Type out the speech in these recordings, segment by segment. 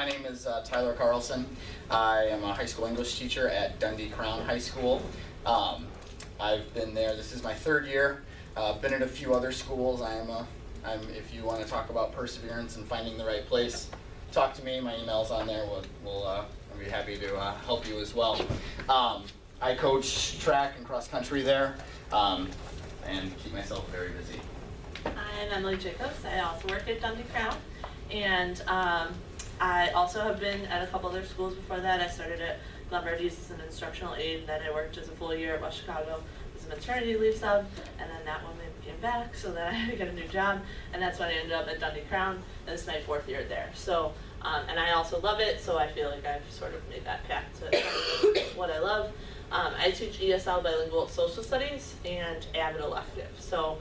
My name is Tyler Carlson. I am a high school English teacher at Dundee Crown High School. I've been there, this is my third year. Been at a few other schools. If you want to talk about perseverance and finding the right place, talk to me. My email's on there. I'll be happy to help you as well. I coach track and cross country there and keep myself very busy. I'm Emily Jacobs. I also work at Dundee Crown, and I also have been at a couple other schools before that. I started at Glenvardy's as an instructional aide, then I worked as a full year at West Chicago as a maternity leave sub, and then that woman came back, so then I had to get a new job, and that's when I ended up at Dundee Crown, and this is my fourth year there. So, and I also love it, so I feel like I've sort of made that path to what I love. I teach ESL bilingual social studies and avid elective. So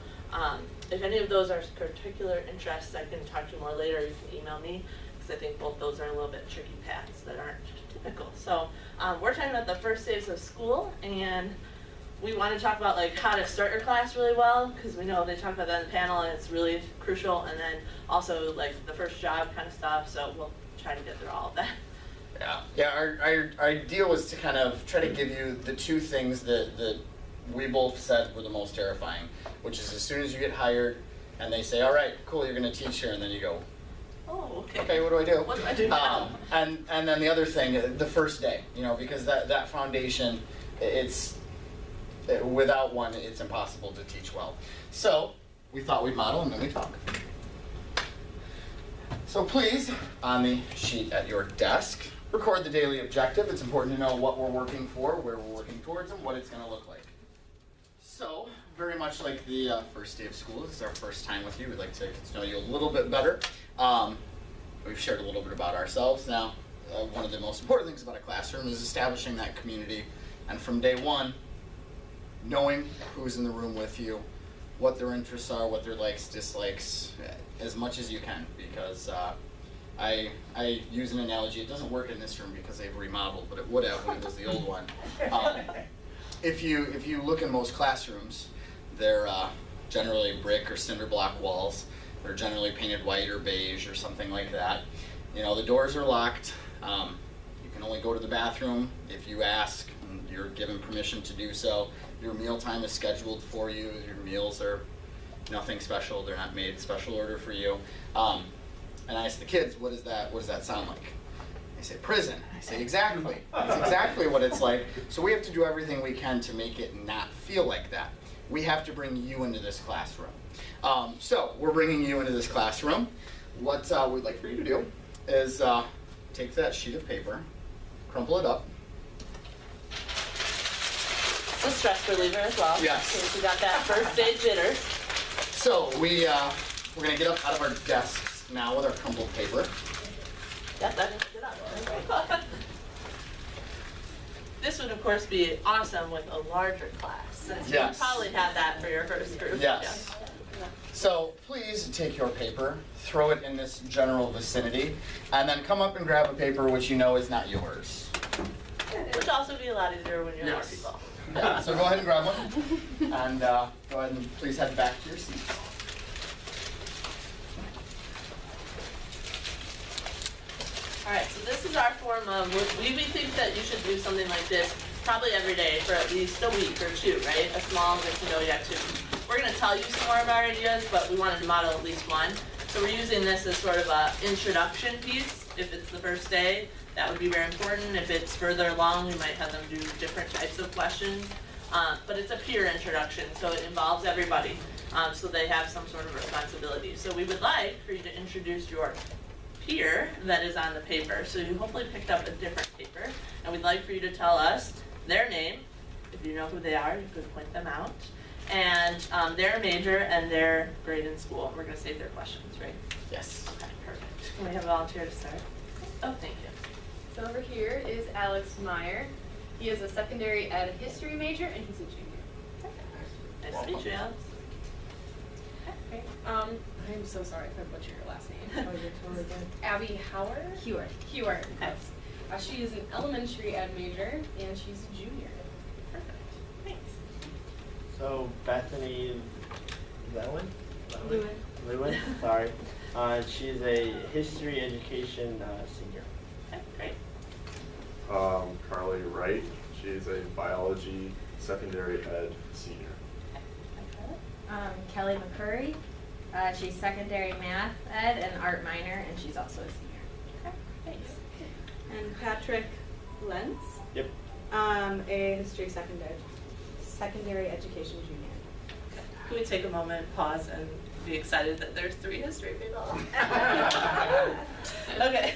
if any of those are particular interests, I can talk to you more later. You can email me, because I think both those are a little bit tricky paths that aren't typical. So we're talking about the first days of school, and we want to talk about like how to start your class really well, because we know they talk about that in the panel, and it's really crucial. And then also like the first job kind of stuff. So we'll try to get through all of that. Yeah. Our idea was to kind of try to give you the two things that we both said were the most terrifying, which is as soon as you get hired and they say, all right, cool, you're going to teach here, and then you go, oh, okay. Okay, what do I do? What do I do now? And then the other thing, the first day, because that foundation, without one, it's impossible to teach well. So we thought we'd model, and then we talk. So please, on the sheet at your desk, record the daily objective. It's important to know what we're working for, where we're working towards, and what it's going to look like. So, very much like the first day of school, this is our first time with you. We'd like to get to know you a little bit better. We've shared a little bit about ourselves. Now, one of the most important things about a classroom is establishing that community. And from day one, knowing who's in the room with you, what their interests are, what their likes, dislikes, as much as you can. Because I use an analogy. It doesn't work in this room because they've remodeled, but it would have when it was the old one. If you look in most classrooms, they're generally brick or cinder block walls. They're generally painted white or beige or something like that. The doors are locked. You can only go to the bathroom if you ask, and you're given permission to do so. Your meal time is scheduled for you. Your meals are nothing special. They're not made special order for you. And I ask the kids, what does that sound like? They say, prison. I say, exactly. That's exactly what it's like. So we have to do everything we can to make it not feel like that. We have to bring you into this classroom. So we're bringing you into this classroom. What we'd like for you to do is take that sheet of paper, crumple it up. It's a stress reliever as well. Yes. In case you got that first day jitters. So we're going to get up out of our desks now with our crumpled paper. Yep, that is good up. This would, of course, be awesome with a larger class, since Yes. you probably had that for your first group. Yes. Yeah. So please take your paper, throw it in this general vicinity, and then come up and grab a paper which you know is not yours. Which also be a lot easier when you're more Yes. people. Yeah, so go ahead and grab one, and go ahead and please head back to your seats. All right, so this is our form of, we think that you should do something like this probably every day for at least a week or two, right? A small get-to-know-you activity. We're going to tell you some more of our ideas, but we wanted to model at least one. So we're using this as sort of an introduction piece. If it's the first day, that would be very important. If it's further along, we might have them do different types of questions. But it's a peer introduction, so it involves everybody. So they have some sort of responsibility. So we would like for you to introduce your peer that is on the paper. So you hopefully picked up a different paper, and we'd like for you to tell us their name. If you know who they are, you could point them out, and their major and their grade in school. We're going to save their questions, right? Yes. Okay, perfect. Can we have a volunteer to start? Oh, thank you. So over here is Alex Meyer. He is a secondary ed history major, and he's a junior. Nice to meet you, Alex. Okay. I'm so sorry if I butchered your last name. Oh, you're totally good. Abby Howard? Heward. Okay. She is an elementary ed major, and she's a junior. Perfect. Thanks. So Bethany Lewin? Lewin. Lewin, sorry. She's a history education senior. Okay, great. Carly Wright. She's a biology secondary ed senior. Kelly McCurry. She's secondary math ed and art minor, and she's also a senior. Okay, thanks. And Patrick Lentz, Yep. a history secondary education junior. Can we take a moment, pause, and be excited that there's 3 history people? Okay.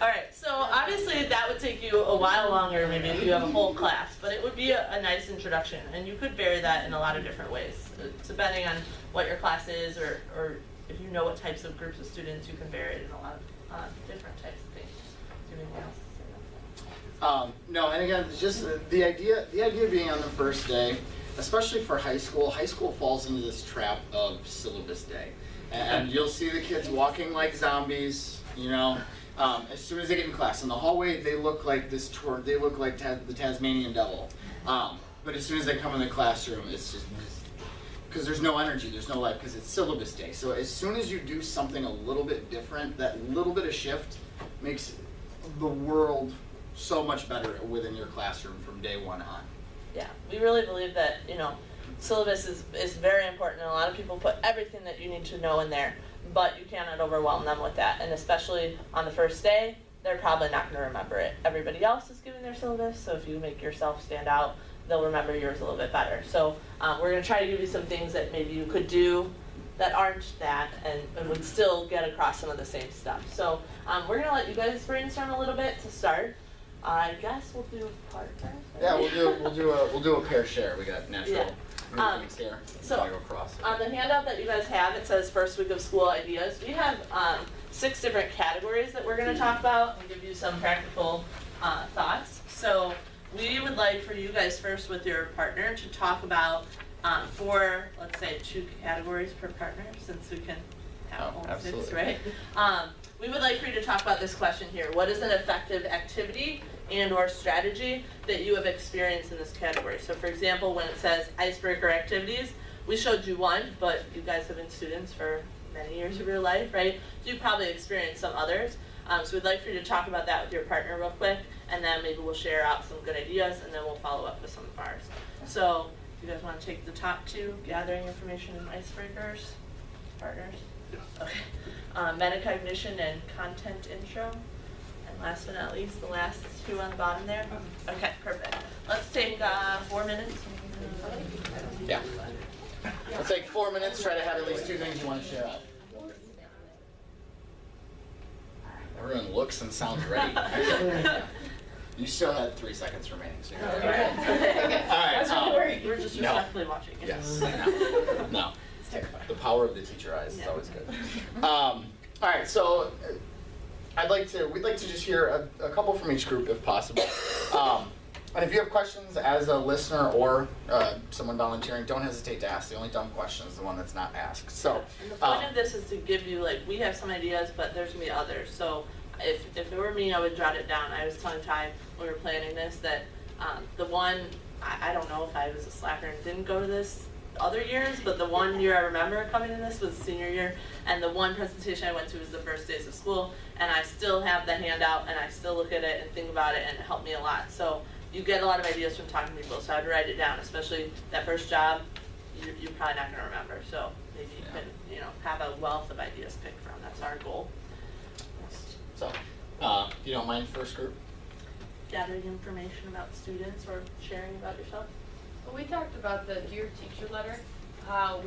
All right. So obviously that would take you a while longer, maybe if you have a whole class, but it would be a nice introduction, and you could vary that in a lot of different ways, depending on what your class is, or if you know what types of groups of students, you can vary it in a lot of different types of things. Do you have anything else to say about that? No, and again, it's just the idea of being on the first day, especially for high school falls into this trap of syllabus day. And you'll see the kids walking like zombies, you know, as soon as they get in class. In the hallway, they look like they look like the Tasmanian devil. But as soon as they come in the classroom, it's just, because there's no energy, there's no life, because it's syllabus day. So as soon as you do something a little bit different, that little bit of shift makes the world so much better within your classroom from day one on. Yeah, we really believe that, syllabus is very important, and a lot of people put everything that you need to know in there, but you cannot overwhelm them with that. And especially on the first day, they're probably not going to remember it. Everybody else is giving their syllabus, so if you make yourself stand out, they'll remember yours a little bit better. So we're going to try to give you some things that maybe you could do that aren't that, and would still get across some of the same stuff. So we're going to let you guys brainstorm a little bit to start. I guess we'll do partners. Yeah, we'll do a pair share. We got natural things here. So Go across. on the handout that you guys have, it says first week of school ideas. We have 6 different categories that we're going to talk about and give you some practical thoughts. So we would like for you guys first with your partner to talk about 4, let's say 2 categories per partner, since we can have all 6, absolutely. right? We would like for you to talk about this question here. What is an effective activity and or strategy that you have experienced in this category? So for example, when it says icebreaker activities, we showed you one, but you guys have been students for many years of your life, right? So you probably experienced some others. So we'd like for you to talk about that with your partner real quick, and then maybe we'll share out some good ideas, and then we'll follow up with some of ours. So if you guys want to take the top 2, gathering information and icebreakers, partners? Okay. Metacognition and content intro. And last but not least, the last 2 on the bottom there. Okay, perfect. Let's take 4 minutes. Yeah. Let's take 4 minutes, try to have at least 2 things you want to share out. Everyone looks and sounds ready. You still had 3 seconds remaining, so you're okay. All right. We're just respectfully watching. Yes. No. It's terrifying. The power of the teacher eyes is always good. All right, so we'd like to just hear a couple from each group if possible. And if you have questions as a listener or someone volunteering, don't hesitate to ask. The only dumb question is the one that's not asked. So, and the point of this is to give you, we have some ideas, but there's going to be others. So if it were me, I would jot it down. I was telling Ty when we were planning this that the one, I don't know if I was a slacker and didn't go to this other years, but the one year I remember coming to this was senior year, and the one presentation I went to was the first days of school, and I still have the handout, and I still look at it and think about it, and it helped me a lot. So you get a lot of ideas from talking to people, so I'd write it down, especially that first job, you're probably not going to remember, so maybe you can have a wealth of ideas to pick from. That's our goal. So, if you don't mind, first group. Gathering information about students or sharing about yourself. Well, we talked about the Dear Teacher letter, how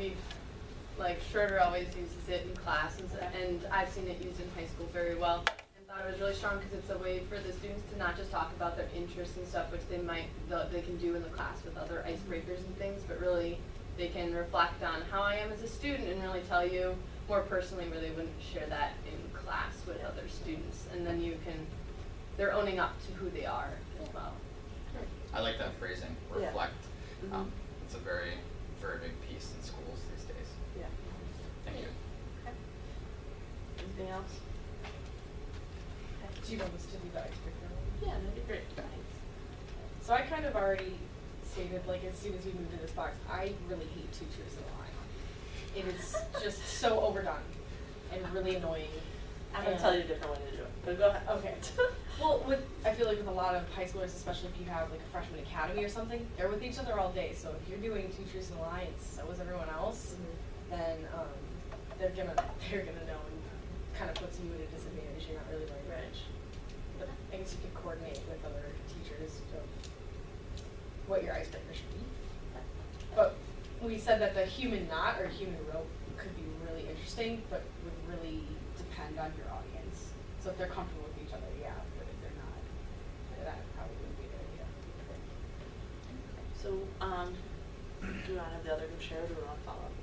Schroeder always uses it in classes, and I've seen it used in high school very well, and thought it was really strong because it's a way for the students to not just talk about their interests and stuff, which they can do in the class with other icebreakers and things, but really they can reflect on how I am as a student and really tell you more personally where they wouldn't share that in class with other students, and then they're owning up to who they are as well. I like that phrasing, reflect. Yeah. Mm-hmm. It's a very, very big piece in schools these days. Yeah. Thank you. Okay. Anything else? Do you want us to do that icebreaker? Yeah, that'd be great. Thanks. So I kind of already stated, as soon as we moved to this box, I really hate 2 truths and a lie. It is just so overdone. and really annoying. I'm gonna tell you a different way to do it, but go ahead. Okay. Well, I feel like with a lot of high schoolers, especially if you have like a freshman academy or something, they're with each other all day. So if you're doing Teachers in Alliance, so is everyone else, then they're gonna know, and kind of puts you at a disadvantage. You're not really learning much. But I guess you could coordinate with other teachers of what your icebreaker should be. But we said that the human knot or human rope could be really interesting, but would really depend on your audience. So if they're comfortable with each other, yeah, but if they're not, that probably wouldn't be a good idea. So, do you want to have the other group share, or do we want to follow up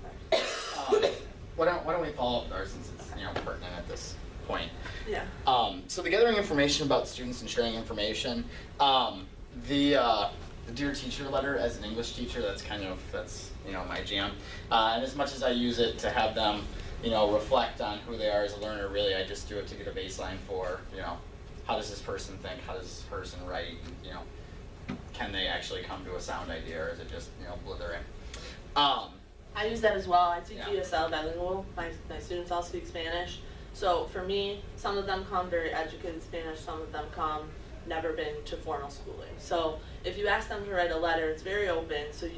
first? Why don't we follow up with ours since it's pertinent at this point. Yeah. So the gathering information about students and sharing information, the Dear Teacher letter as an English teacher, that's my jam. And as much as I use it to have them, reflect on who they are as a learner, really I just do it to get a baseline for, how does this person think, how does this person write, can they actually come to a sound idea, or is it just, blithering? I use that as well. I teach Yeah. ESL bilingual. My students all speak Spanish. So for me, some of them come very educated in Spanish, some of them come never been to formal schooling. So if you ask them to write a letter, it's very open, so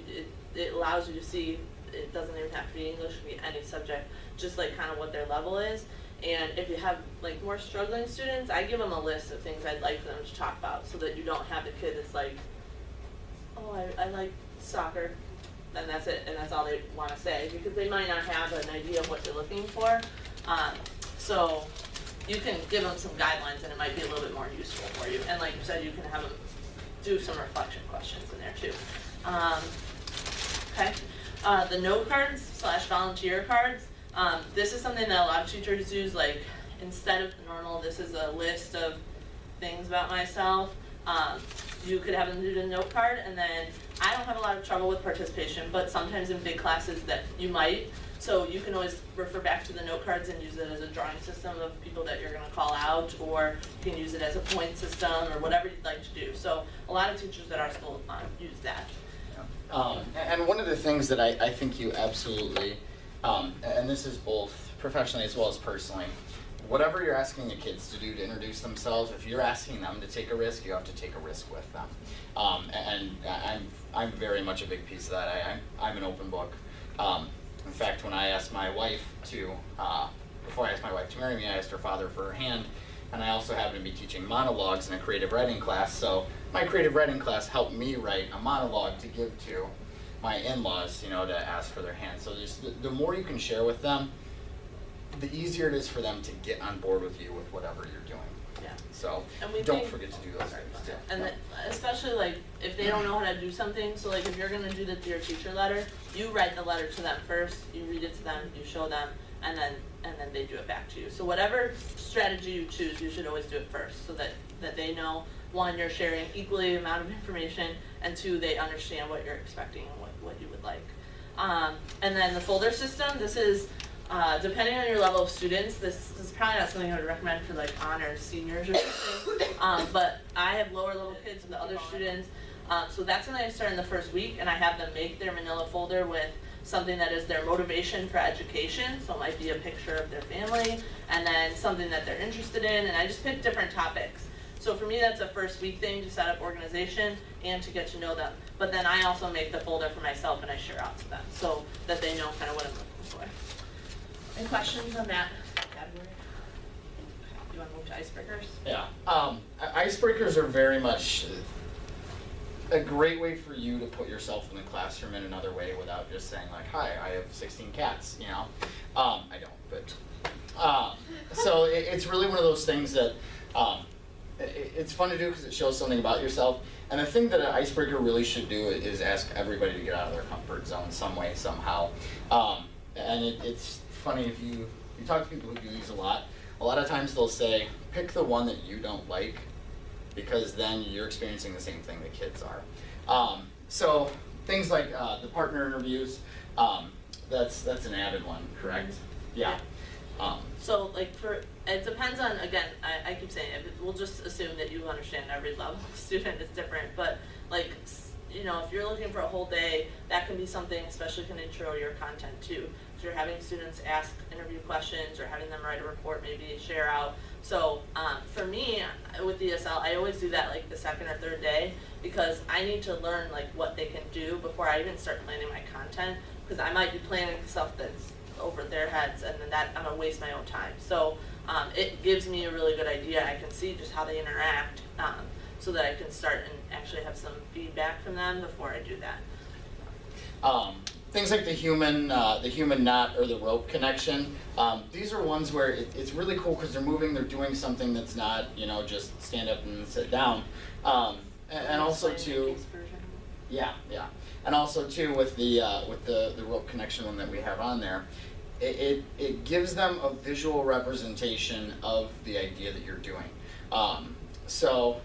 it allows you to see, it doesn't even have to be English, it can be any subject, just like kind of what their level is. And if you have like more struggling students, I give them a list of things I'd like for them to talk about, so that you don't have the kid that's like, oh, I like soccer, and that's it, and that's all they want to say, because they might not have an idea of what they're looking for. So you can give them some guidelines, and it might be a little bit more useful for you. And like you said, you can have them do some reflection questions in there too. Okay, the note cards / volunteer cards. This is something that a lot of teachers use. Like, instead of normal, this is a list of things about myself. You could have them do the note card, and then I don't have a lot of trouble with participation, but sometimes in big classes that you might. So you can always refer back to the note cards and use it as a drawing system of people that you're going to call out, or you can use it as a point system, or whatever you'd like to do. So a lot of teachers at our school use that. And one of the things that I think you absolutely, and this is both professionally as well as personally, whatever you're asking the kids to do to introduce themselves, if you're asking them to take a risk, you have to take a risk with them. And I'm very much a big piece of that. I'm an open book. In fact, when I asked my wife to, before I asked my wife to marry me, I asked her father for her hand, and I also happen to be teaching monologues in a creative writing class, so my creative writing class helped me write a monologue to give to my in-laws, to ask for their hand. So the more you can share with them, the easier it is for them to get on board with you with whatever you're doing. Yeah. So And we don't think- forget to do those things too. And then, especially like if they don't know how to do something, so like if you're gonna do the Dear Teacher letter, you write the letter to them first, you read it to them, you show them, and then they do it back to you. So whatever strategy you choose, you should always do it first, so that they know, one, you're sharing equally amount of information, and two, they understand what you're expecting and what you would like. And then the folder system, this is depending on your level of students, this is probably not something I would recommend for like honors seniors or something. But I have lower level kids with other students, so that's something I start in the first week, and I have them make their manila folder with something that is their motivation for education. So it might be a picture of their family, and then something that they're interested in, and I just pick different topics. So for me, that's a first week thing to set up organization and to get to know them. But then I also make the folder for myself and I share out to them so that they know kind of what I'm looking for. Any questions on that category? Do you want to move to icebreakers? Yeah. Icebreakers are very much a great way for you to put yourself in the classroom in another way without just saying like, hi, I have 16 cats, I don't, but, so it's really one of those things that, it's fun to do because it shows something about yourself. And the thing that an icebreaker really should do is ask everybody to get out of their comfort zone some way, somehow. And it's funny if you talk to people who do these a lot of times they'll say, pick the one that you don't like, because then you're experiencing the same thing the kids are. So things like the partner interviews, that's an added one, correct? Yeah. So like it depends on, again, I keep saying it, but we'll just assume that you understand every level of student is different, but like, if you're looking for a whole day, that can be something, especially can intro your content too. you're having students ask interview questions or having them write a report, maybe share out. So for me, with ESL, I always do that like the second or third day, because I need to learn like what they can do before I even start planning my content, because I might be planning stuff that's over their heads, and then that I'm gonna waste my own time. So it gives me a really good idea. I can see just how they interact, so that I can start and actually have some feedback from them before I do that. Things like the human knot or the rope connection. These are ones where it's really cool because they're moving, they're doing something that's not, just stand up and sit down. And also too, yeah. And also too with the rope connection one that we have on there, it gives them a visual representation of the idea that you're doing. So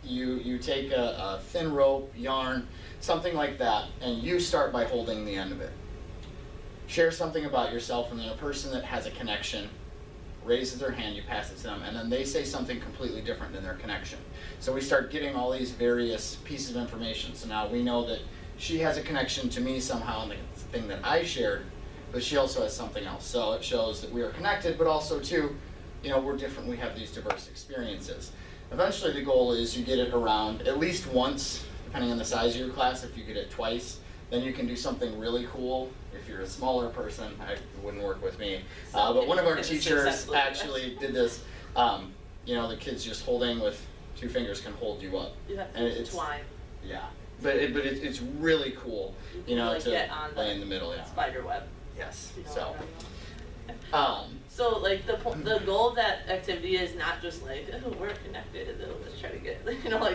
you take a thin rope, yarn, something like that, and you start by holding the end of it. Share something about yourself, and then a person that has a connection raises their hand, you pass it to them, and then they say something completely different than their connection. So we start getting all these various pieces of information. So now we know that she has a connection to me somehow in the thing that I shared, but she also has something else. So it shows that we are connected, but also too, we're different, we have these diverse experiences. Eventually the goal is you get it around at least once, depending on the size of your class. If you get it twice, then you can do something really cool. If you're a smaller person, it wouldn't work with me. But one of our teachers actually did this. The kids just holding with 2 fingers can hold you up. You have and to twine. Yeah, but it's really cool. You can, to get on lay in the middle. Yeah. Spider web. Yes. You know So. what I mean? So like the goal of that activity is not just like, oh, we're connected, let's try to get,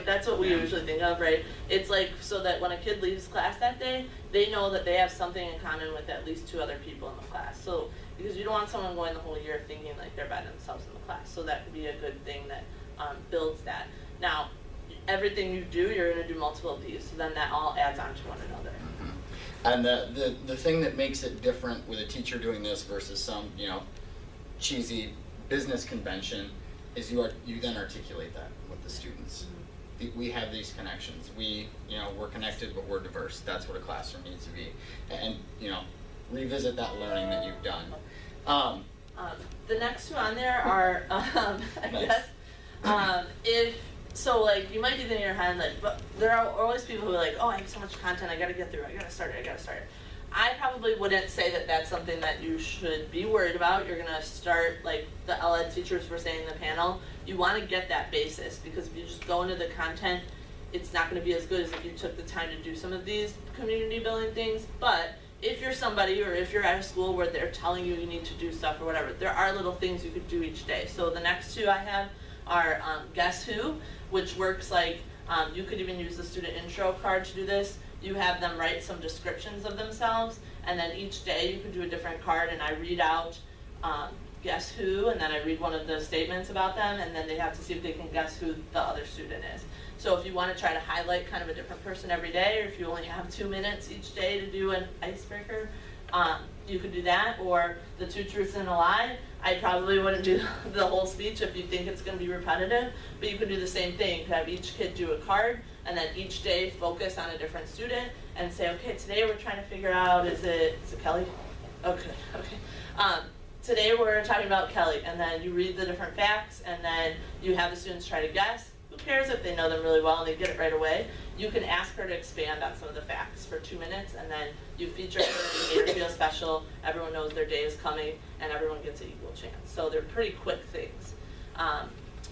that's what we usually think of, right? It's like so that when a kid leaves class that day, they know that they have something in common with at least 2 other people in the class. So because you don't want someone going the whole year thinking like they're by themselves in the class. So that could be a good thing that builds that. Now, everything you do, you're going to do multiple of these, so then that all adds on to one another. And the thing that makes it different with a teacher doing this versus some, cheesy business convention is you then articulate that with the students. We have these connections. We're connected, but we're diverse. That's what a classroom needs to be. And, revisit that learning that you've done. The next 2 on there are, you might be thinking in your head, but there are always people who are like, oh, I have so much content, I gotta get through it, I gotta start it. I probably wouldn't say that that's something that you should be worried about. You're gonna start, like the LED teachers were saying in the panel, you wanna get that basis, because if you just go into the content, it's not gonna be as good as if you took the time to do some of these community building things. But if you're somebody, or if you're at a school where they're telling you need to do stuff or whatever, there are little things you could do each day. So the next 2 I have are Guess Who, which works like, you could even use the student intro card to do this. You have them write some descriptions of themselves, and then each day you could do a different card, and I read out Guess Who, and then I read one of the statements about them, and then they have to see if they can guess who the other student is. So if you want to try to highlight kind of a different person every day, or if you only have 2 minutes each day to do an icebreaker, you could do that. Or the 2 truths and a lie. I probably wouldn't do the whole speech if you think it's going to be repetitive, but you could do the same thing. You could have each kid do a card, and then each day focus on a different student and say, okay, today we're trying to figure out, is it Kelly? Okay. Today we're talking about Kelly, and then you read the different facts, and then you have the students try to guess. Who cares if they know them really well and they get it right away? You can ask her to expand on some of the facts for 2 minutes, and then you feature her and make her feel special. Everyone knows their day is coming, and everyone gets an equal chance. So they're pretty quick things.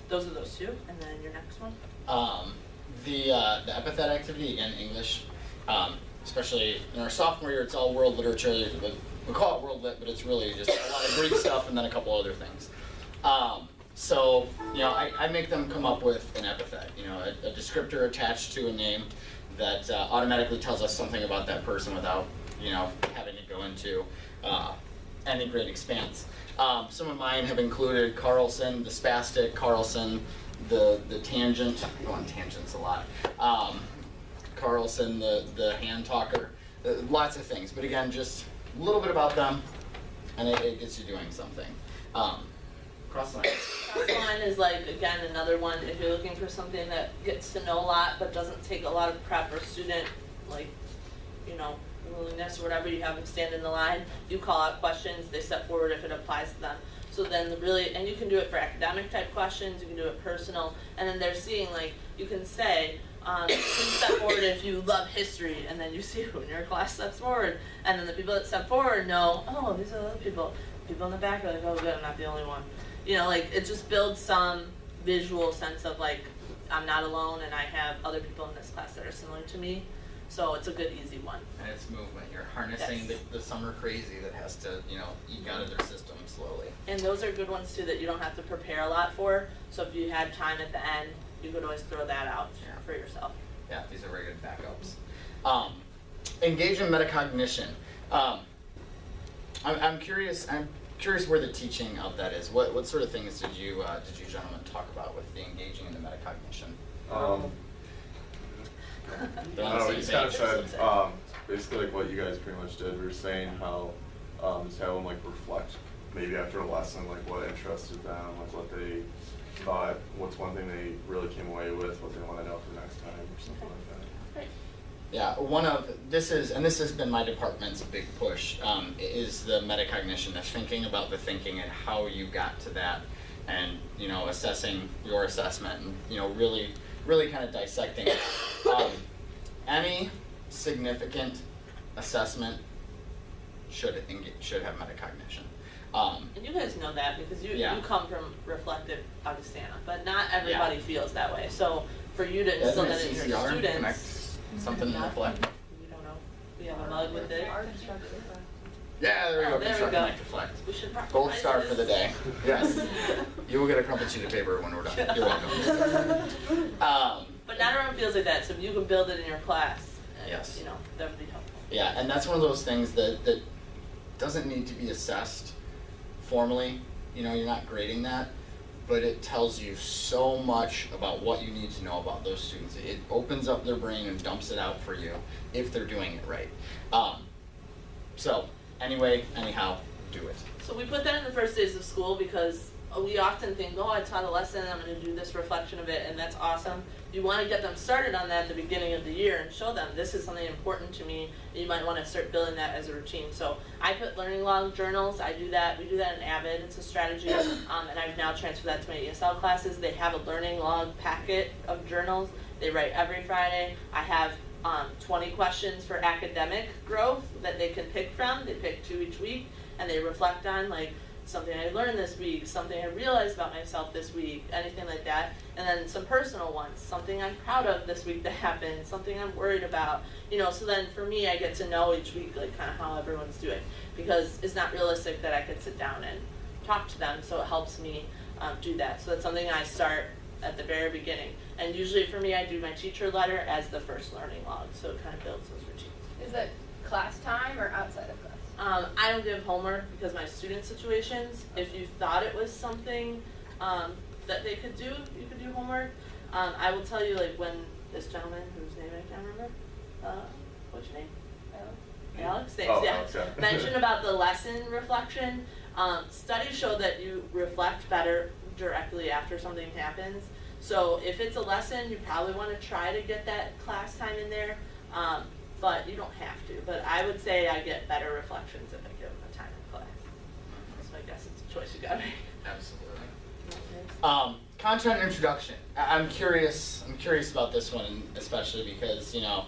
Those are those 2, and then your next one? The epithet activity in English, especially in our sophomore year, it's all world literature. We call it world lit, but it's really just a lot of Greek stuff and then a couple other things. So, I make them come up with an epithet, a descriptor attached to a name that automatically tells us something about that person without, having to go into any great expanse. Some of mine have included Carlson, the spastic, Carlson, the tangent. I go on tangents a lot. Carlson, the hand talker, lots of things. But again, just a little bit about them, and it gets you doing something. Cross line. Cross line is like, again, another one. If you're looking for something that gets to know a lot but doesn't take a lot of prep or student, willingness or whatever, you have them stand in the line, you call out questions, they step forward if it applies to them. So then really, and you can do it for academic type questions, you can do it personal, and then they're seeing, like, you can say, please step forward if you love history, and then you see who in your class steps forward, and then the people that step forward know, oh, these are the other people. People in the back are like, oh good, I'm not the only one. You know, like, it just builds some visual sense of, like, I'm not alone and I have other people in this class that are similar to me. So it's a good, easy one. And it's movement. You're harnessing Yes. the summer crazy that has to, you know, eke out of their system slowly. And those are good ones too that you don't have to prepare a lot for. So if you had time at the end, you could always throw that out Yeah. for yourself. Yeah, these are very good backups. Engage in metacognition. I'm curious. I'm curious where the teaching of that is. What sort of things did you gentlemen talk about with the engaging in the metacognition? I don't know, we just kind of said, basically like what you guys pretty much did. We were saying how, just have them like reflect maybe after a lesson, like what interested them, like what they thought, what's one thing they really came away with, what they want to know for next time, or something like that. Great. Yeah, this has been my department's big push, is the metacognition, the thinking about the thinking and how you got to that, and, you know, assessing your assessment, and, you know, really kind of dissecting it. Any significant assessment should have metacognition. And you guys know that because you Yeah. come from reflective Augustana, but not everybody feels that way. So for you to instill that in your CCR students, connects something to Yeah. reflect. we don't know. We have a mug with it. Yeah, there we Oh, go. there we Construct, go. connect, reflect. We should probably Gold prize star this. for the day. Yes. You will get a crumpled sheet of paper when we're done. You're welcome. But not everyone feels like that, so if you can build it in your class, Yes. you know, that would be helpful. Yeah, and that's one of those things that doesn't need to be assessed formally. You know, you're not grading that, but it tells you so much about what you need to know about those students. It opens up their brain and dumps it out for you if they're doing it right. So anyhow, do it. So we put that in the first days of school because we often think, oh, I taught a lesson, I'm going to do this reflection of it, and that's awesome. You want to get them started on that at the beginning of the year and show them this is something important to me, and you might want to start building that as a routine. So I put learning log journals, I do that, we do that in Avid, it's a strategy, and I've now transferred that to my ESL classes. They have a learning log packet of journals, they write every Friday. I have 20 questions for academic growth that they can pick from, they pick 2 each week, and they reflect on, like, something I learned this week, something I realized about myself this week, anything like that. And then some personal ones, something I'm proud of this week that happened, something I'm worried about. You know, so then for me, I get to know each week, like, kind of how everyone's doing. Because it's not realistic that I could sit down and talk to them, so it helps me do that. So that's something I start at the very beginning. And usually for me, I do my teacher letter as the first learning log, so it kind of builds those routines. Is that class time or outside of class? I don't give homework because my student situations, if you thought it was something that they could do, you could do homework. I will tell you, like, when this gentleman, whose name I can't remember, what's your name? Alex? Thanks, Oh, yeah. Alex, yeah. Mentioned about the lesson reflection. Studies show that you reflect better directly after something happens. So if it's a lesson, you probably want to try to get that class time in there. But you don't have to. But I would say I get better reflections if I give them a time in class. So I guess it's a choice you gotta make. Absolutely. Content introduction. I'm curious about this one, especially because, you know,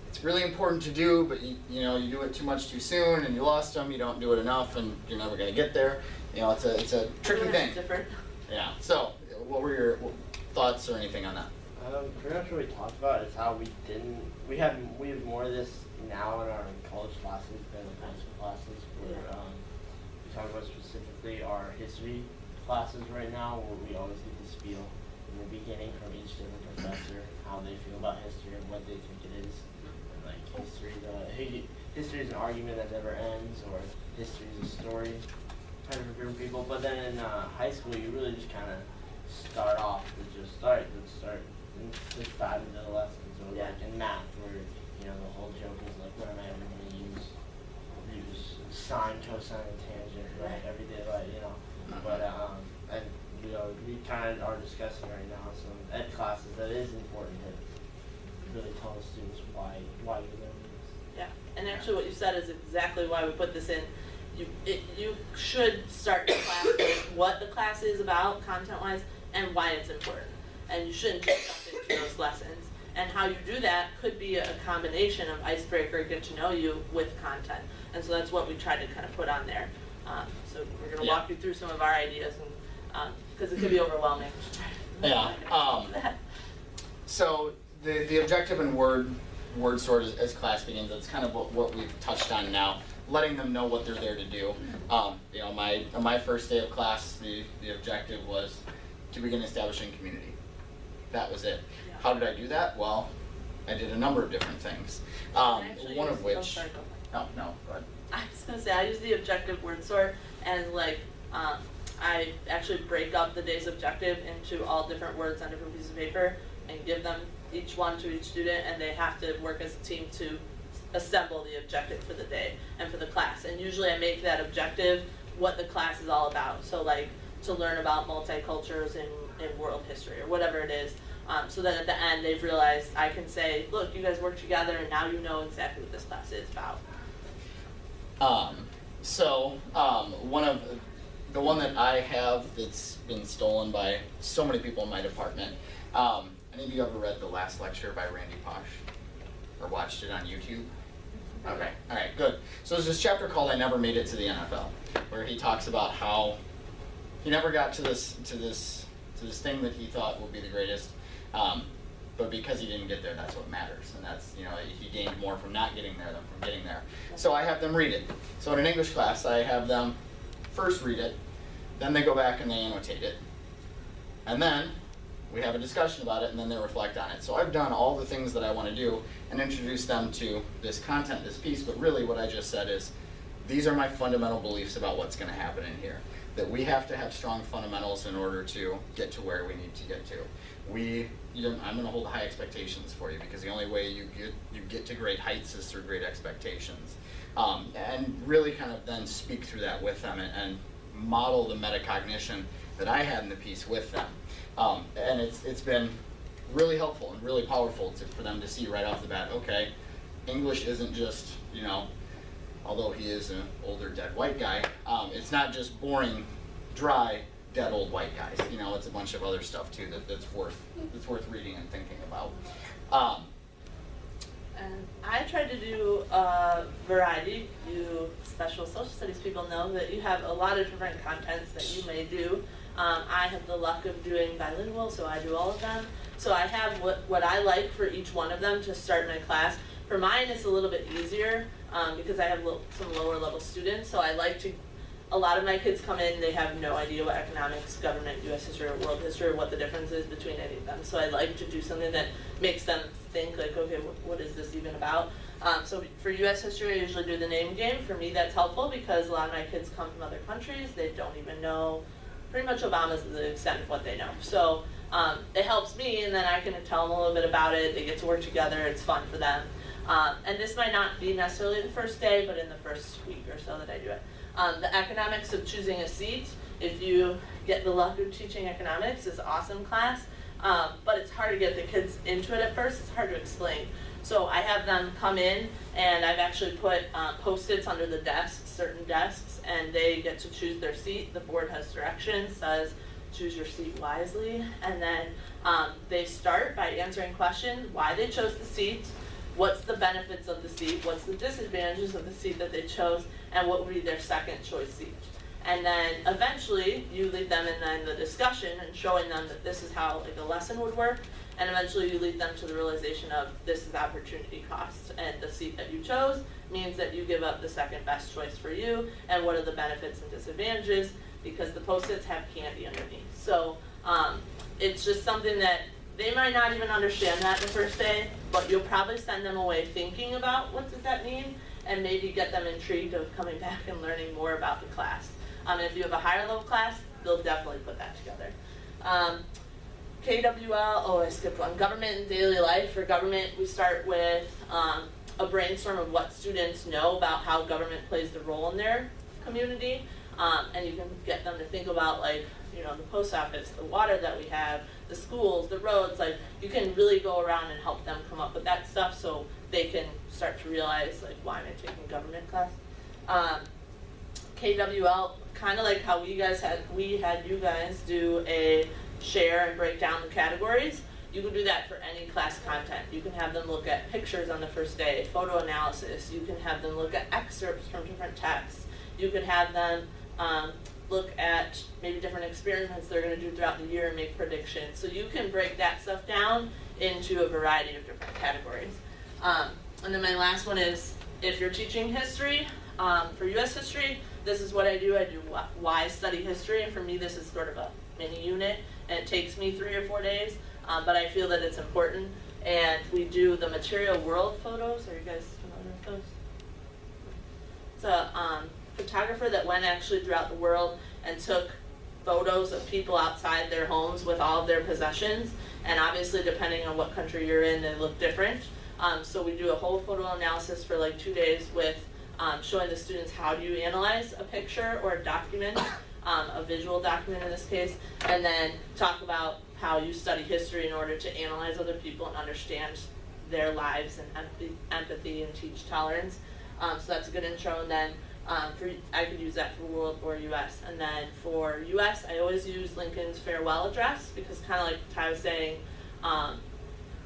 it's really important to do, but you know, you do it too much too soon and you lost them, you don't do it enough and you're never gonna get there. You know, it's a tricky Everyone thing. has different. Yeah, so what were your thoughts or anything on that? Pretty much what we talked about is how we have more of this now in our college classes than in high school classes, where we talk about specifically our history classes right now, where we always get the spiel in the beginning from each different professor, how they feel about history and what they think it is. And like history is an argument that never ends, or history is a story, kind of for different people. But then in high school, you really just kind of start off with just let's dive into the lessons, or like in math, where you know the whole joke is like, when am I ever going to use sine, cosine, and tangent, right? Every day, like, you know. But and you know, we kind of are discussing right now some ed classes that is important to really tell the students why you're learning this. Yeah, And actually what you said is exactly why we put this in. You should start the class with what the class is about, content-wise, and why it's important. And you shouldn't just jump into those lessons. And how you do that could be a combination of icebreaker, get to know you, with content. And so that's what we tried to kind of put on there. So we're going to walk you through some of our ideas, and because it could be overwhelming. Yeah. So the objective and word sort as class begins, that's kind of what we've touched on now, letting them know what they're there to do. You know, my first day of class, the objective was to begin establishing community. That was it. Yeah. How did I do that? Well, I did a number of different things. One of which. Oh, sorry, go ahead. No, go ahead. I was gonna say I use the objective word sort, and like I actually break up the day's objective into all different words on different pieces of paper and give them each one to each student, and they have to work as a team to assemble the objective for the day and for the class. And usually I make that objective what the class is all about. So like to learn about multicultures in world history or whatever it is. So that at the end they've realized I can say, look, you guys work together and now you know exactly what this class is about. The one that I have that's been stolen by so many people in my department. Any of you ever read The Last Lecture by Randy Posh? Or watched it on YouTube? Okay, alright, good. So there's this chapter called I Never Made It to the NFL, where he talks about how he never got to this thing that he thought would be the greatest, but because he didn't get there, that's what matters. And that's, you know, he gained more from not getting there than from getting there. So I have them read it. So in an English class, I have them first read it, then they go back and they annotate it, and then we have a discussion about it, and then they reflect on it. So I've done all the things that I want to do and introduced them to this content, this piece, but really what I just said is, these are my fundamental beliefs about what's going to happen in here. That we have to have strong fundamentals in order to get to where we need to get to. I'm going to hold high expectations for you, because the only way you get to great heights is through great expectations. And really kind of then speak through that with them and model the metacognition that I had in the piece with them. And it's been really helpful and really powerful for them to see right off the bat, okay, English isn't just, you know, although he is an older dead white guy, it's not just boring, dry, dead old white guys. You know, it's a bunch of other stuff too that's worth reading and thinking about. And I tried to do a variety. You special social studies people know that you have a lot of different contents that you may do. I have the luck of doing bilingual, so I do all of them. So I have what I like for each one of them to start my class. For mine, it's a little bit easier because I have some lower level students. So I like to, a lot of my kids come in, they have no idea what economics, government, US history, or world history, or what the difference is between any of them. So I like to do something that makes them think like, okay, what is this even about? So for US history, I usually do the name game. For me, that's helpful because a lot of my kids come from other countries. They don't even know, pretty much Obama's the extent of what they know. So it helps me, and then I can tell them a little bit about it. They get to work together. It's fun for them. And this might not be necessarily the first day, but in the first week or so that I do it. The economics of choosing a seat, if you get the luck of teaching economics, is an awesome class. But it's hard to get the kids into it at first. It's hard to explain. So I have them come in, and I've actually put Post-its under the desks, certain desks, and they get to choose their seat. The board has directions, says choose your seat wisely, and then they start by answering questions, why they chose the seat, what's the benefits of the seat, what's the disadvantages of the seat that they chose, and what would be their second choice seat. And then eventually you lead them in then the discussion and showing them that this is how like a lesson would work, and eventually you lead them to the realization of this is opportunity cost, and the seat that you chose means that you give up the second best choice for you, and what are the benefits and disadvantages, because the Post-its have candy underneath. So it's just something that they might not even understand that the first day, but you'll probably send them away thinking about what does that mean, and maybe get them intrigued of coming back and learning more about the class. If you have a higher level class, they'll definitely put that together. KWL, oh I skipped one, government and daily life. For government, we start with a brainstorm of what students know about how government plays the role in their community. And you can get them to think about, like, you know, the post office, the water that we have, the schools, the roads. Like, you can really go around and help them come up with that stuff so they can start to realize, like, why am I taking government class? KWL, kind of like how we had you guys do a share and break down the categories. You can do that for any class content. You can have them look at pictures on the first day, photo analysis. You can have them look at excerpts from different texts. You could have them look at maybe different experiments they're going to do throughout the year and make predictions. So you can break that stuff down into a variety of different categories. And then my last one is, if you're teaching history, for U.S. history, this is what I do. I do why study history, and for me this is sort of a mini unit, and it takes me 3 or 4 days, but I feel that it's important. And we do the material world photos. Are you guys familiar with those? It's a photographer that went actually throughout the world and took photos of people outside their homes with all of their possessions, and obviously depending on what country you're in, they look different. So we do a whole photo analysis for like 2 days with showing the students how do you analyze a picture or a document, a visual document in this case, and then talk about how you study history in order to analyze other people and understand their lives and empathy and teach tolerance. So that's a good intro. And then I could use that for World or US. And then for US, I always use Lincoln's farewell address, because kind of like Ty was saying,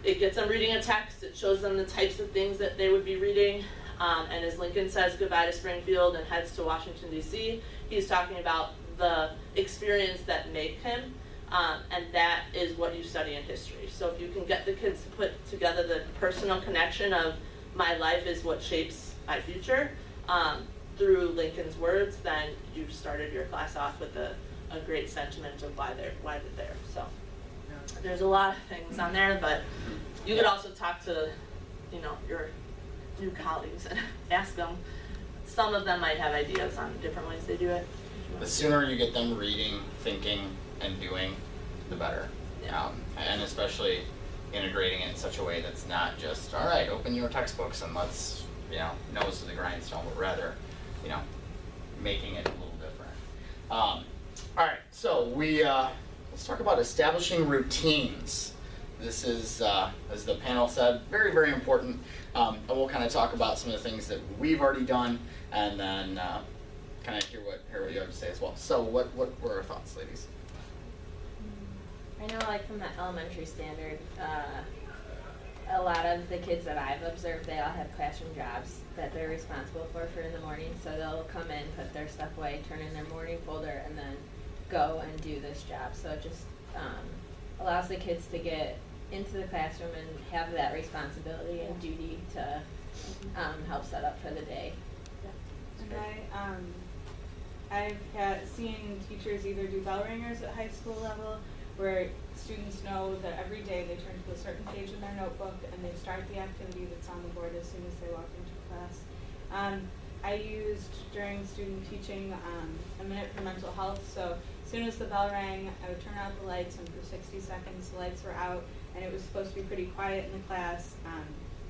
it gets them reading a text, it shows them the types of things that they would be reading. And as Lincoln says goodbye to Springfield and heads to Washington, D.C., he's talking about the experience that made him, and that is what you study in history. So if you can get the kids to put together the personal connection of my life is what shapes my future through Lincoln's words, then you've started your class off with a great sentiment of why they're there. So there's a lot of things on there, but you could also talk to, you know, your new colleagues and ask them. Some of them might have ideas on different ways they do it. The sooner you get them reading, thinking, and doing, the better. Yeah. And especially integrating it in such a way that's not just, all right, open your textbooks and let's, you know, nose to the grindstone, but rather, you know, making it a little different. All right, so let's talk about establishing routines. This is, as the panel said, very, very important. And we'll kind of talk about some of the things that we've already done, and then kind of hear what you have to say as well. So what were our thoughts, ladies? I know, like, from the elementary standard, a lot of the kids that I've observed, they all have classroom jobs that they're responsible for in the morning. So they'll come in, put their stuff away, turn in their morning folder, and then go and do this job. So it just allows the kids to get into the classroom and have that responsibility and duty to help set up for the day. And I've seen teachers either do bell ringers at high school level, where students know that every day they turn to a certain page in their notebook and they start the activity that's on the board as soon as they walk into class. I used, during student teaching, a minute for mental health. So as soon as the bell rang, I would turn out the lights, and for 60 seconds the lights were out, and it was supposed to be pretty quiet in the class,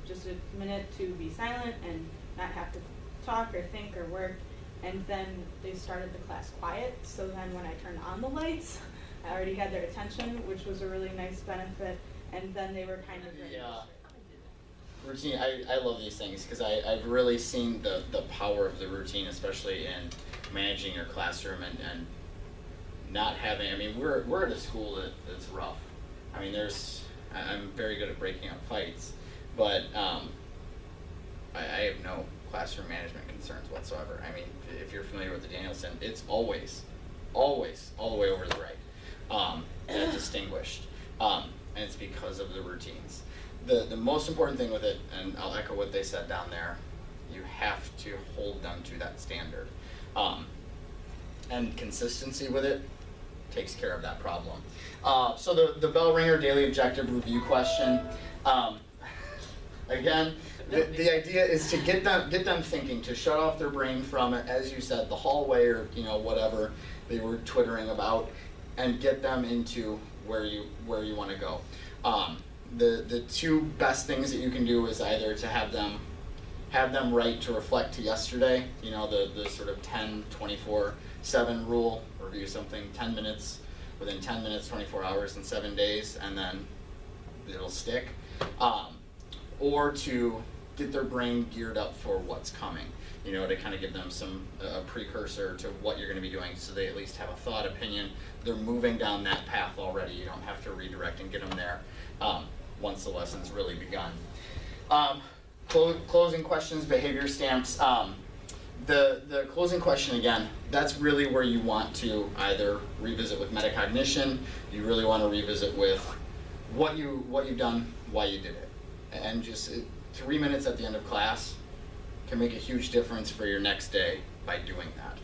just a minute to be silent and not have to talk or think or work. And then they started the class quiet, so then when I turned on the lights, I already had their attention, which was a really nice benefit, and then they were kind of ready. Yeah. Routine, I love these things, because I've really seen the power of the routine, especially in managing your classroom and not having, I mean, we're at a school that's rough. I mean, I'm very good at breaking up fights, but I have no classroom management concerns whatsoever. I mean, if you're familiar with the Danielson, it's always all the way over to the right, and distinguished, and it's because of the routines. The most important thing with it, and I'll echo what they said down there, you have to hold them to that standard. And consistency with it takes care of that problem. So the bell ringer daily objective review question, again, the idea is to get them thinking, to shut off their brain from it, as you said, the hallway or, you know, whatever they were twittering about, and get them into where you want to go. The two best things that you can do is either to have them have them write to reflect to yesterday, you know, the sort of 10-24-7 rule, review something 10 minutes, within 10 minutes, 24 hours, and 7 days, and then it'll stick. Or to get their brain geared up for what's coming, you know, to kind of give them some precursor to what you're going to be doing, so they at least have a thought, opinion. They're moving down that path already. You don't have to redirect and get them there once the lesson's really begun. Closing questions, behavior stamps. The closing question, again, that's really where you want to either revisit with metacognition, you really want to revisit with what you've done, why you did it. And just 3 minutes at the end of class can make a huge difference for your next day by doing that.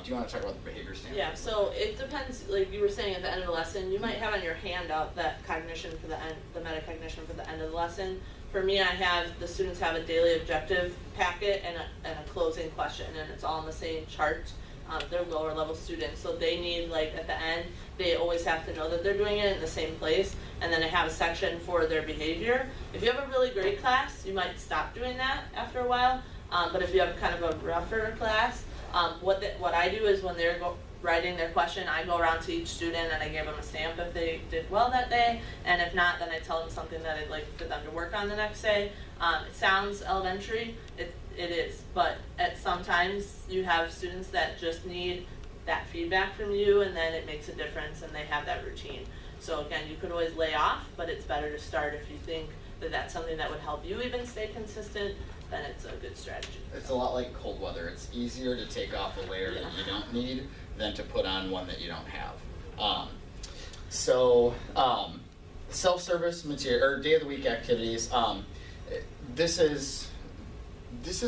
Do you want to talk about the behavior standard? Yeah, so it depends, like you were saying at the end of the lesson, you might have on your handout that cognition for the end, the metacognition for the end of the lesson. For me, I have, the students have a daily objective packet and a closing question, and it's all on the same chart. They're lower level students, so they need, like, at the end, they always have to know that they're doing it in the same place, and then I have a section for their behavior. If you have a really great class, you might stop doing that after a while, but if you have kind of a rougher class, what I do is when they're writing their question, I go around to each student and I give them a stamp if they did well that day, and if not, then I tell them something that I'd like for them to work on the next day. It sounds elementary, it is, but sometimes you have students that just need that feedback from you, and then it makes a difference and they have that routine. So again, you could always lay off, but it's better to start if you think that that's something that would help you even stay consistent, then it's a good strategy. It's a lot like cold weather. It's easier to take off a layer that you don't need than to put on one that you don't have. Self-service material, or day of the week activities, this is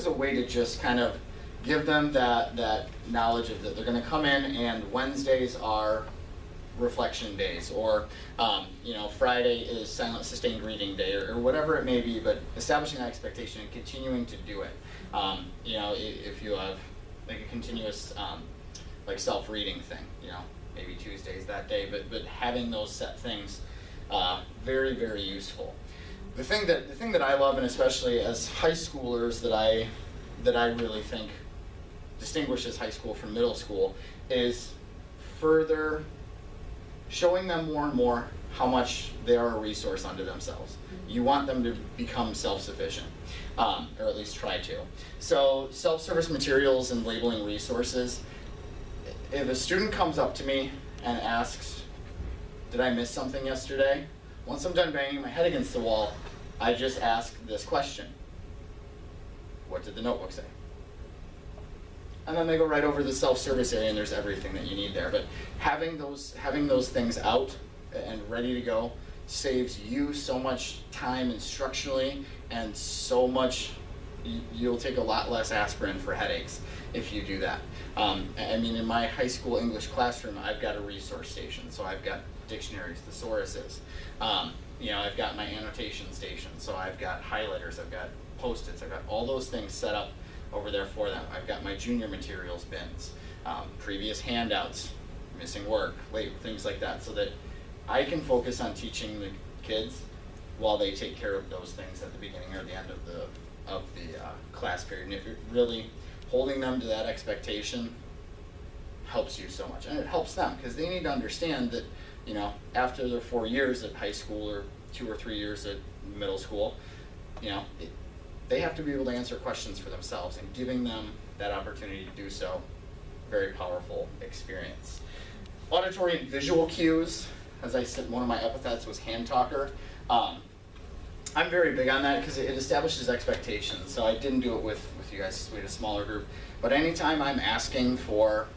a way to just kind of give them that knowledge of that they're going to come in, and Wednesdays are reflection days, or Friday is silent sustained reading day, or whatever it may be, but establishing that expectation and continuing to do it. If you have like a continuous like self-reading thing, maybe Tuesdays that day, but having those set things, very, very useful. The thing that I love, and especially as high schoolers, that I really think distinguishes high school from middle school, is further showing them more and more how much they are a resource unto themselves. You want them to become self-sufficient, or at least try to. So self-service materials and labeling resources. If a student comes up to me and asks, did I miss something yesterday? Once I'm done banging my head against the wall, I just ask this question. What did the notebook say? And then they go right over to the self-service area, and there's everything that you need there. But having those things out and ready to go saves you so much time instructionally, and so much, you'll take a lot less aspirin for headaches if you do that. In my high school English classroom, I've got a resource station, so I've got dictionaries, thesauruses. I've got my annotation station, so I've got highlighters, I've got Post-its, I've got all those things set up over there for them. I've got my junior materials bins, previous handouts, missing work, late, things like that, so that I can focus on teaching the kids while they take care of those things at the beginning or the end of the class period. And if you're really holding them to that expectation, helps you so much, and it helps them because they need to understand that after their 4 years at high school or 2 or 3 years at middle school, they have to be able to answer questions for themselves, and giving them that opportunity to do so, very powerful experience. Auditory and visual cues, as I said, one of my epithets was hand talker. I'm very big on that because it establishes expectations. So I didn't do it with you guys, we had a smaller group, but anytime I'm asking for,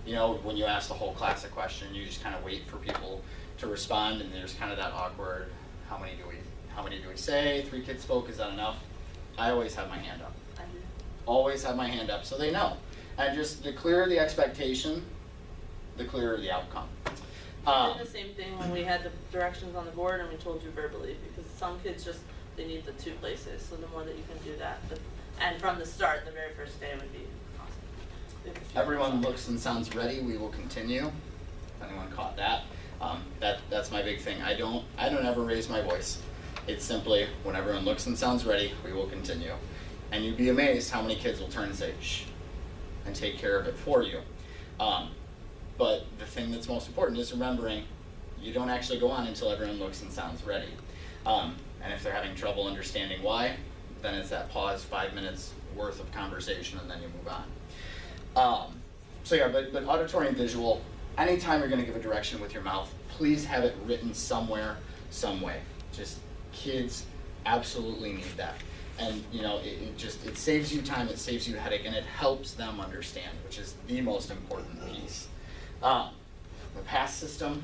when you ask the whole class a question, you just kind of wait for people to respond, and there's kind of that awkward, how many do we say? 3 kids spoke, is that enough? I always have my hand up. Always have my hand up so they know. And just the clearer the expectation, the clearer the outcome. We did the same thing when we had the directions on the board and we told you verbally, because some kids they need the 2 places, so the more that you can do that. And from the start, the very first day would be awesome. Everyone looks and sounds ready, we will continue. If anyone caught that. That's my big thing. I don't ever raise my voice. It's simply, when everyone looks and sounds ready, we will continue. And you'd be amazed how many kids will turn and say, shh, and take care of it for you. But the thing that's most important is remembering you don't actually go on until everyone looks and sounds ready. And if they're having trouble understanding why, then it's that pause, 5 minutes worth of conversation, and then you move on. So yeah, but auditory and visual, anytime you're gonna give a direction with your mouth, please have it written somewhere, some way. Just kids absolutely need that. And you know, it saves you time, it saves you headache, and it helps them understand, which is the most important piece. The PASS system.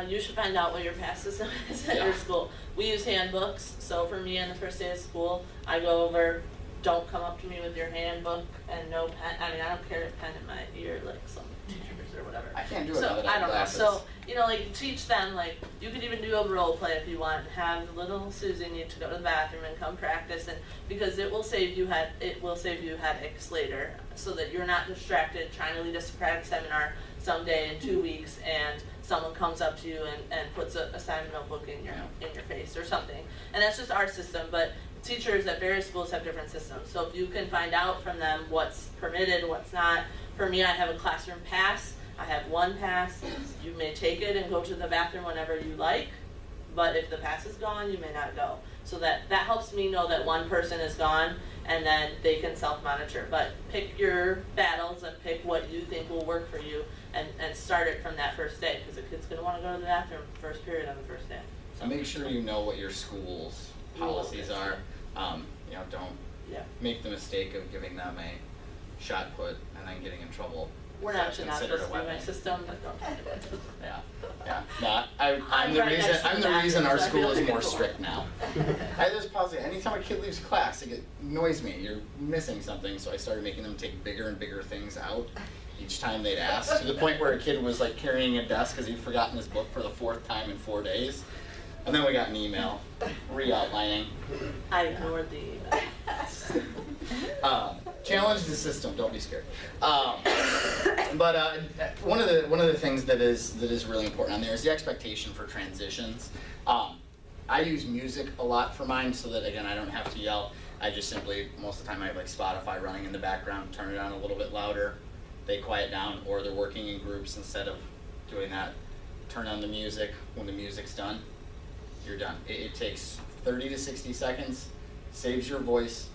You should find out what your PASS system is at your school. We use handbooks, so for me on the first day of school, I go over, don't come up to me with your handbook and no pen. I mean, I don't carry a pen in my ear like some teachers or whatever. I can't do it So now that I I have don't know. glasses. So you know, like teach them. Like you could even do a role play if you want. Have little Susie need to go to the bathroom and come practice, and because it will save you headaches later, so that you're not distracted trying to lead a Socratic seminar someday in 2 weeks and someone comes up to you and puts a assignment notebook in your face or something. And that's just our system, but teachers at various schools have different systems. So if you can find out from them what's permitted, what's not. For me, I have a classroom pass. I have one pass. You may take it and go to the bathroom whenever you like, but if the pass is gone, you may not go. So that helps me know that one person is gone, and then they can self-monitor. But pick your battles and pick what you think will work for you, and start it from that first day, because the kid's going to want to go to the bathroom first period on the first day. So Make sure you know what your school's policies are. You know, don't make the mistake of giving them a shot put and then getting in trouble. We're That's actually not considered supposed to a do my weapon. system, but don't talk about it. Yeah. No, I'm the right reason. next to I'm the the reason our bathroom, so I school feel is like more it's cool. strict now. I just pause it. Anytime a kid leaves class, it annoys me. You're missing something, so I started making them take bigger and bigger things out each time they'd ask, to the point where a kid was like carrying a desk because he'd forgotten his book for the 4th time in 4 days. And then we got an email re-outlining. I ignored the email. Challenge the system. Don't be scared. But one of the things that is really important on there is the expectation for transitions. I use music a lot for mine, so that again I don't have to yell. I just simply, most of the time I have like Spotify running in the background, turn it on a little bit louder. They quiet down, or they're working in groups. Instead of doing that, turn on the music. When the music's done, you're done. It takes 30 to 60 seconds, saves your voice,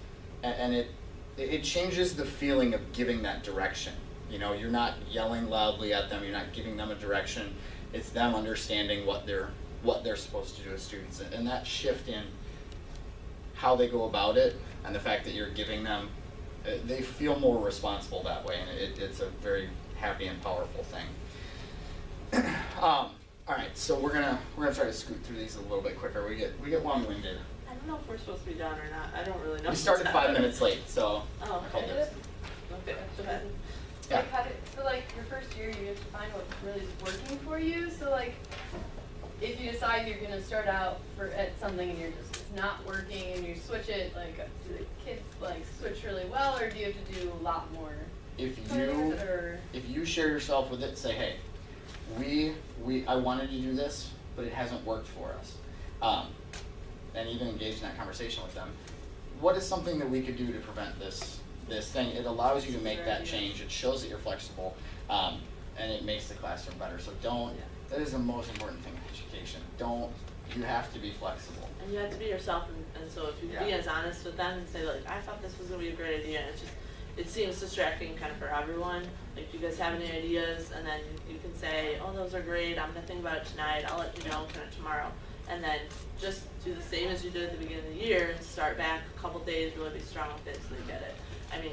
and it changes the feeling of giving that direction. You know, you're not yelling loudly at them, you're not giving them a direction. It's them understanding what they're supposed to do as students. And that shift in how they go about it, and the fact that you're giving them, they feel more responsible that way, and it's a very happy and powerful thing. All right, so we're gonna try to scoot through these a little bit quicker. We get long-winded. I don't know if we're supposed to be done or not. I don't really know. We started 5 minutes late, so. Oh, I called okay. this. Okay, go ahead. Yeah. Like, how so like your first year, you have to find what really is working for you. So like, if you decide you're gonna start out at something and it's not working, and you switch it, like, do the kids like switch really well, or do you have to do a lot more? If Or you share yourself with it, say, hey, I wanted to do this, but it hasn't worked for us. And even engage in that conversation with them. What is something that we could do to prevent this thing? It allows you to make that change. It shows that you're flexible, and it makes the classroom better. So that is the most important thing in education. You have to be flexible. And you have to be yourself, and so if you be as honest with them and say, like, I thought this was gonna be a great idea, and it seems distracting kind of for everyone. Like, do you guys have any ideas? And then you can say, oh, those are great, I'm gonna think about it tonight, I'll let you know kind of tomorrow. And then just do the same as you did at the beginning of the year and start back a couple days, really be strong with it so they get it. I mean,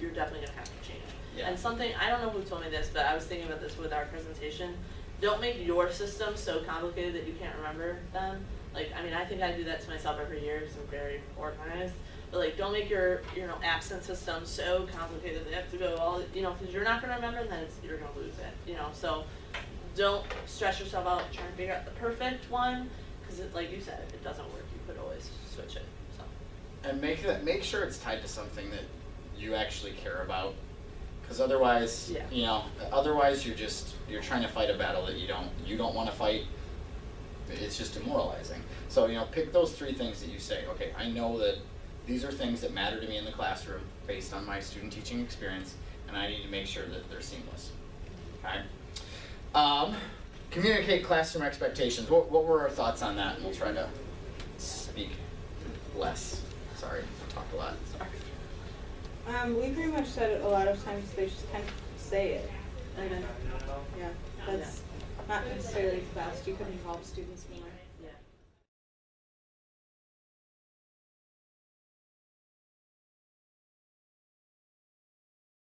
you're definitely gonna have to change. Yeah. And something, I don't know who told me this, but I was thinking about this with our presentation. Don't make your system so complicated that you can't remember them. Like, I mean, I think I do that to myself every year because I'm very organized. But like, don't make your absence system so complicated that they have to go all, because you're not gonna remember, and then you're gonna lose it, So don't stress yourself out trying to figure out the perfect one, because like you said, if it doesn't work, you could always switch it. So. And make sure it's tied to something that you actually care about, because otherwise, otherwise you're trying to fight a battle that you don't want to fight. It's just demoralizing. So pick those 3 things that you say. Okay, I know that these are things that matter to me in the classroom based on my student teaching experience, and I need to make sure that they're seamless. Okay? Communicate classroom expectations. What were our thoughts on that? And we'll try to speak less. Sorry, I talked a lot. We pretty much said it a lot of times, they just kind of say it. Okay. Yeah, that's not necessarily the best. You could involve students more.